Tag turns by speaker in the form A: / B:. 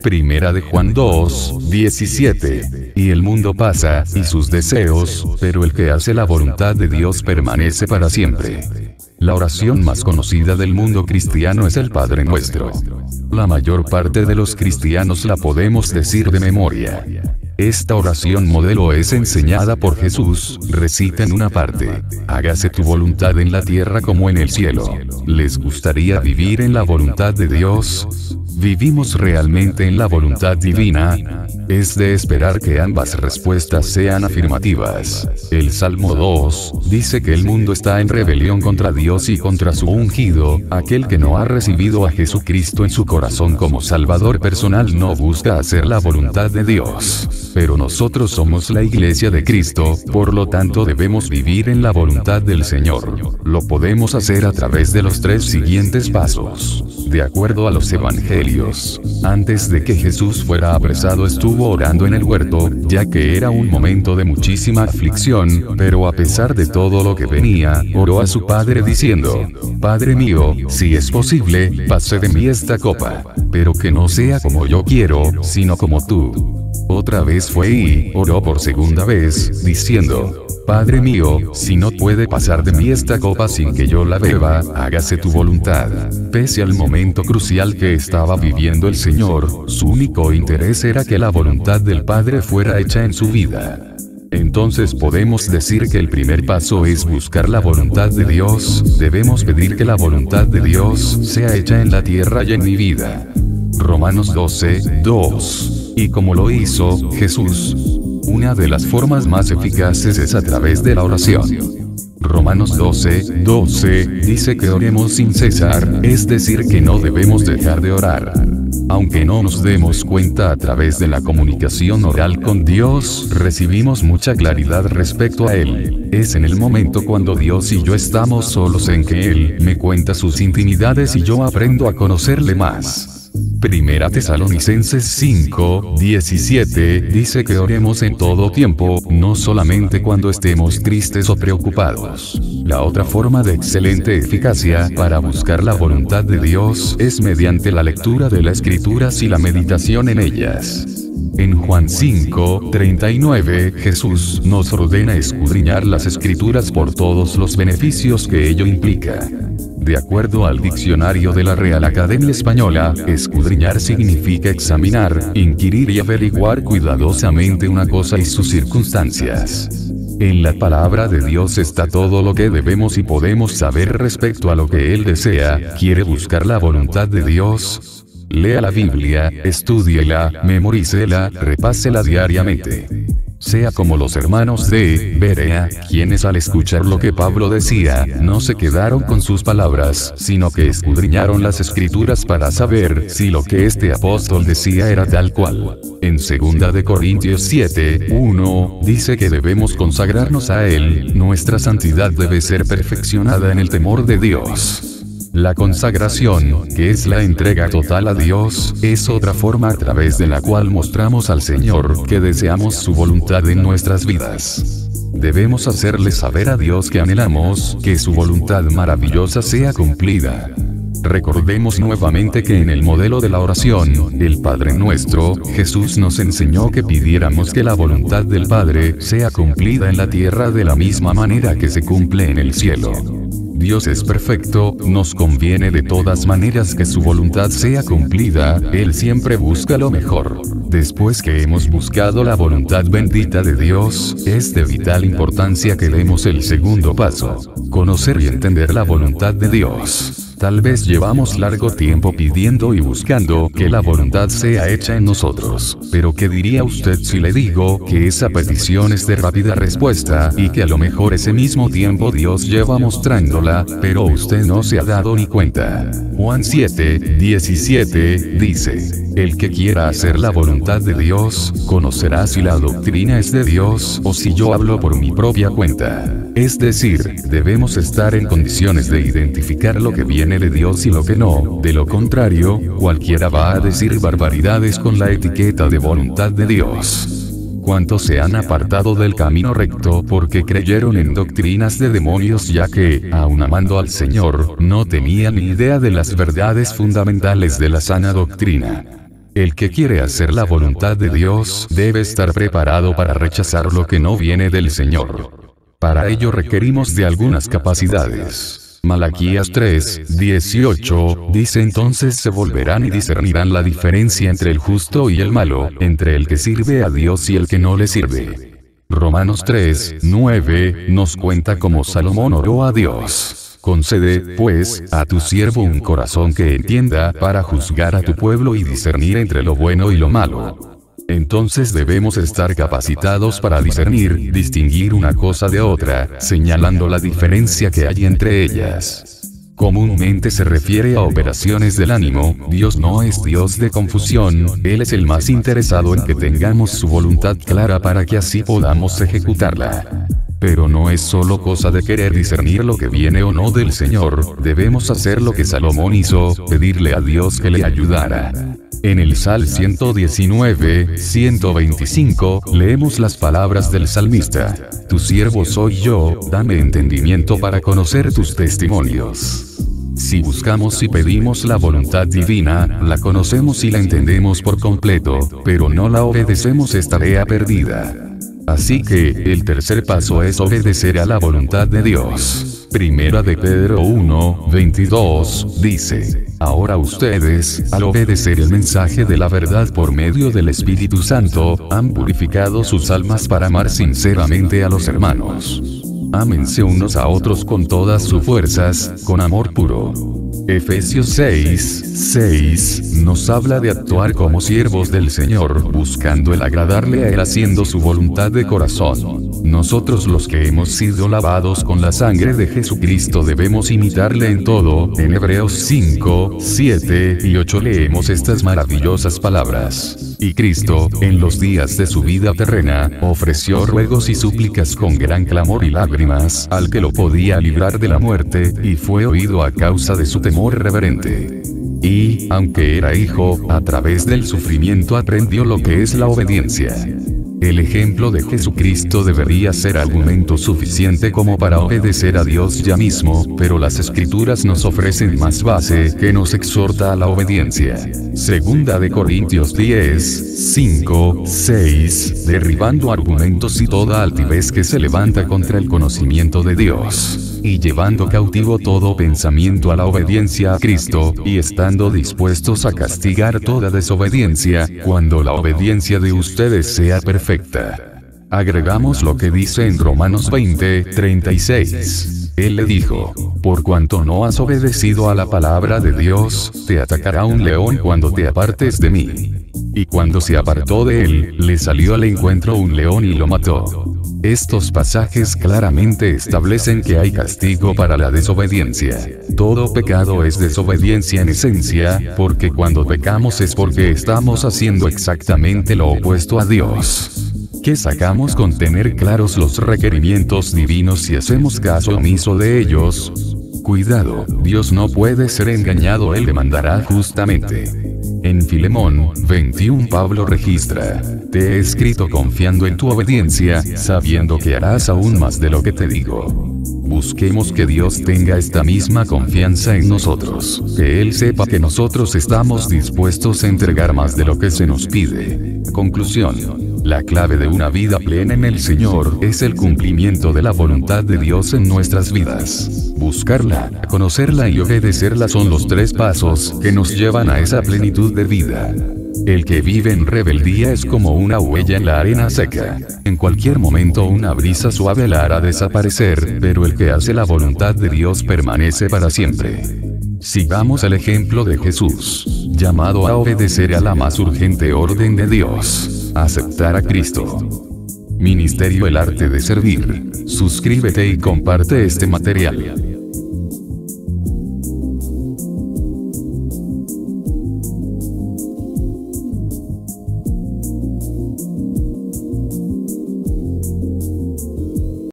A: Primera de Juan 2, 17. Y el mundo pasa, y sus deseos, pero el que hace la voluntad de Dios permanece para siempre. La oración más conocida del mundo cristiano es el Padre Nuestro. La mayor parte de los cristianos la podemos decir de memoria. Esta oración modelo es enseñada por Jesús, recita en una parte: hágase tu voluntad en la tierra como en el cielo. ¿Les gustaría vivir en la voluntad de Dios? ¿Vivimos realmente en la voluntad divina? Es de esperar que ambas respuestas sean afirmativas. El Salmo 2 dice que el mundo está en rebelión contra Dios y contra su ungido. Aquel que no ha recibido a Jesucristo en su corazón como Salvador personal no busca hacer la voluntad de Dios. Pero nosotros somos la Iglesia de Cristo, por lo tanto debemos vivir en la voluntad del Señor. Lo podemos hacer a través de los 3 siguientes pasos. De acuerdo a los evangelios, antes de que Jesús fuera apresado estuvo orando en el huerto, ya que era un momento de muchísima aflicción, pero a pesar de todo lo que venía, oró a su Padre diciendo: Padre mío, si es posible, pase de mí esta copa, pero que no sea como yo quiero, sino como tú. Otra vez fue y oró por segunda vez, diciendo: Padre mío, si no puede pasar de mí esta copa sin que yo la beba, hágase tu voluntad. Pese al momento crucial que estaba viviendo el Señor, su único interés era que la voluntad del Padre fuera hecha en su vida. Entonces podemos decir que el primer paso es buscar la voluntad de Dios. Debemos pedir que la voluntad de Dios sea hecha en la tierra y en mi vida. Romanos 12, 2. Y como lo hizo Jesús, una de las formas más eficaces es a través de la oración. Romanos 12, 12 dice que oremos sin cesar, es decir que no debemos dejar de orar. Aunque no nos demos cuenta, a través de la comunicación oral con Dios, recibimos mucha claridad respecto a Él. Es en el momento cuando Dios y yo estamos solos en que Él me cuenta sus intimidades y yo aprendo a conocerle más. Primera Tesalonicenses 5, 17 dice que oremos en todo tiempo, no solamente cuando estemos tristes o preocupados. La otra forma de excelente eficacia para buscar la voluntad de Dios es mediante la lectura de las Escrituras y la meditación en ellas. En Juan 5, 39, Jesús nos ordena escudriñar las Escrituras por todos los beneficios que ello implica. De acuerdo al diccionario de la Real Academia Española, escudriñar significa examinar, inquirir y averiguar cuidadosamente una cosa y sus circunstancias. En la palabra de Dios está todo lo que debemos y podemos saber respecto a lo que Él desea. ¿Quiere buscar la voluntad de Dios? Lea la Biblia, estúdiela, memorícela, repásela diariamente. Sea como los hermanos de Berea, quienes al escuchar lo que Pablo decía, no se quedaron con sus palabras, sino que escudriñaron las Escrituras para saber si lo que este apóstol decía era tal cual. En 2 de Corintios 7, 1, dice que debemos consagrarnos a Él. Nuestra santidad debe ser perfeccionada en el temor de Dios. La consagración, que es la entrega total a Dios, es otra forma a través de la cual mostramos al Señor que deseamos su voluntad en nuestras vidas. Debemos hacerle saber a Dios que anhelamos que su voluntad maravillosa sea cumplida. Recordemos nuevamente que en el modelo de la oración, el Padre Nuestro, Jesús nos enseñó que pidiéramos que la voluntad del Padre sea cumplida en la tierra de la misma manera que se cumple en el cielo. Dios es perfecto, nos conviene de todas maneras que su voluntad sea cumplida, Él siempre busca lo mejor. Después que hemos buscado la voluntad bendita de Dios, es de vital importancia que demos el segundo paso: conocer y entender la voluntad de Dios. Tal vez llevamos largo tiempo pidiendo y buscando que la voluntad sea hecha en nosotros. Pero ¿qué diría usted si le digo que esa petición es de rápida respuesta y que a lo mejor ese mismo tiempo Dios lleva mostrándola, pero usted no se ha dado ni cuenta? Juan 7, 17 dice: el que quiera hacer la voluntad de Dios, conocerá si la doctrina es de Dios o si yo hablo por mi propia cuenta. Es decir, debemos estar en condiciones de identificar lo que viene de Dios y lo que no. De lo contrario, cualquiera va a decir barbaridades con la etiqueta de voluntad de Dios. ¿Cuántos se han apartado del camino recto porque creyeron en doctrinas de demonios, ya que, aun amando al Señor, no tenían ni idea de las verdades fundamentales de la sana doctrina? El que quiere hacer la voluntad de Dios debe estar preparado para rechazar lo que no viene del Señor. Para ello requerimos de algunas capacidades. Malaquías 3:18 dice: entonces se volverán y discernirán la diferencia entre el justo y el malo, entre el que sirve a Dios y el que no le sirve. Romanos 3:9 nos cuenta cómo Salomón oró a Dios: concede, pues, a tu siervo un corazón que entienda para juzgar a tu pueblo y discernir entre lo bueno y lo malo. Entonces debemos estar capacitados para discernir, distinguir una cosa de otra, señalando la diferencia que hay entre ellas. Comúnmente se refiere a operaciones del ánimo. Dios no es Dios de confusión, Él es el más interesado en que tengamos su voluntad clara para que así podamos ejecutarla. Pero no es solo cosa de querer discernir lo que viene o no del Señor, debemos hacer lo que Salomón hizo, pedirle a Dios que le ayudara. En el Salmo 119:125, leemos las palabras del salmista: tu siervo soy yo, dame entendimiento para conocer tus testimonios. Si buscamos y pedimos la voluntad divina, la conocemos y la entendemos por completo, pero no la obedecemos, es tarea perdida. Así que, el tercer paso es obedecer a la voluntad de Dios. Primera de Pedro 1:22 dice: ahora ustedes, al obedecer el mensaje de la verdad por medio del Espíritu Santo, han purificado sus almas para amar sinceramente a los hermanos. Ámense unos a otros con todas sus fuerzas, con amor puro. Efesios 6:6 nos habla de actuar como siervos del Señor, buscando el agradarle a Él, haciendo su voluntad de corazón. Nosotros los que hemos sido lavados con la sangre de Jesucristo debemos imitarle en todo. En Hebreos 5:7 y 8 leemos estas maravillosas palabras: y Cristo, en los días de su vida terrena, ofreció ruegos y súplicas con gran clamor y lágrimas al que lo podía librar de la muerte, y fue oído a causa de su temor reverente. Y, aunque era hijo, a través del sufrimiento aprendió lo que es la obediencia. El ejemplo de Jesucristo debería ser argumento suficiente como para obedecer a Dios ya mismo, pero las Escrituras nos ofrecen más base que nos exhorta a la obediencia. Segunda de Corintios 10:5-6, derribando argumentos y toda altivez que se levanta contra el conocimiento de Dios, y llevando cautivo todo pensamiento a la obediencia a Cristo, y estando dispuestos a castigar toda desobediencia, cuando la obediencia de ustedes sea perfecta. Agregamos lo que dice en Romanos 20:36. Él le dijo: por cuanto no has obedecido a la palabra de Dios, te atacará un león cuando te apartes de mí. Y cuando se apartó de él, le salió al encuentro un león y lo mató. Estos pasajes claramente establecen que hay castigo para la desobediencia. Todo pecado es desobediencia en esencia, porque cuando pecamos es porque estamos haciendo exactamente lo opuesto a Dios. ¿Qué sacamos con tener claros los requerimientos divinos si hacemos caso omiso de ellos? Cuidado, Dios no puede ser engañado, Él demandará justamente. En Filemón 21 Pablo registra: te he escrito confiando en tu obediencia, sabiendo que harás aún más de lo que te digo. Busquemos que Dios tenga esta misma confianza en nosotros, que Él sepa que nosotros estamos dispuestos a entregar más de lo que se nos pide. Conclusión: la clave de una vida plena en el Señor es el cumplimiento de la voluntad de Dios en nuestras vidas. Buscarla, conocerla y obedecerla son los tres pasos que nos llevan a esa plenitud de vida. El que vive en rebeldía es como una huella en la arena seca. En cualquier momento una brisa suave la hará desaparecer, pero el que hace la voluntad de Dios permanece para siempre. Sigamos el ejemplo de Jesús, llamado a obedecer a la más urgente orden de Dios: aceptar a Cristo. Ministerio El Arte de Servir. Suscríbete y comparte este material.